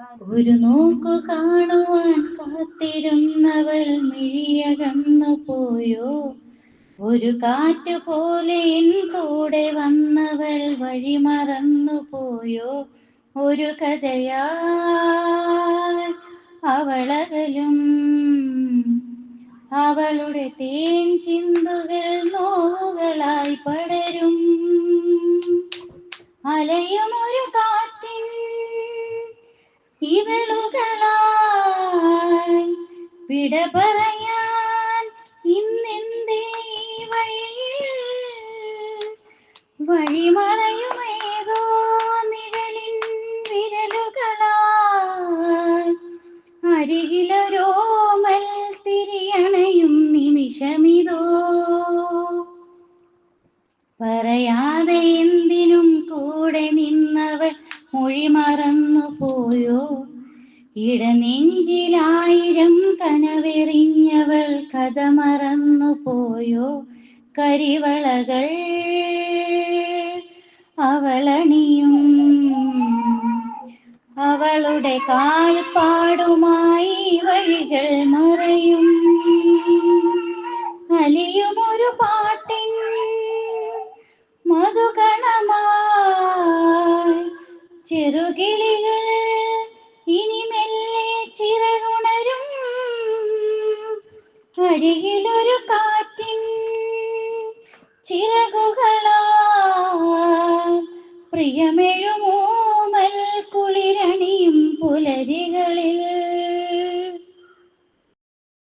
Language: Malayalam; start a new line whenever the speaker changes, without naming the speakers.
ഒരു നോക്കു കാണുവാൻ കാത്തിരുന്നവൾ മിഴിയകന്നു പോയോ? ഒരു കാറ്റു പോലെ എൻ കൂടെ വന്നവൾ വഴി മറന്നു പോയോ? ഒരു കഥയായി അവളകലും, അവളുടെ തേൻ ചിന്തുകൾ നോവുകളായി പടരും. അലയുമൊരു കാറ്റിൻ ഇതളുകളായി വിട പറയാൻ ഇന്നെന്തേ വഴിയിൽ വഴിമറയുമേതോ നിഴലിൻ വിരലുകളായി അരികിലൊരോമൽ തിരിയണയും നിമിഷമിതോ. പറയാതെ എന്തിനും കൂടെ നിന്നവൾ മൊഴി മറന്നു പോയോ? ഇടനെഞ്ചിലായിരം കനവെറിഞ്ഞവൾ കഥ മറന്നു പോയോ? കരിവളകൾ അവളണിയും, അവളുടെ കാൽപ്പാടുമായി വഴികൾ മറയും. അലിയുമൊരു പാട്ടിൻ മധുകണമായി ചെറുകിളികൾ ഇനി മെല്ലെ ചിറകുണരും. അരികിലൊരു കാറ്റിൻ ചിറകുകളാൽ പ്രിയമേ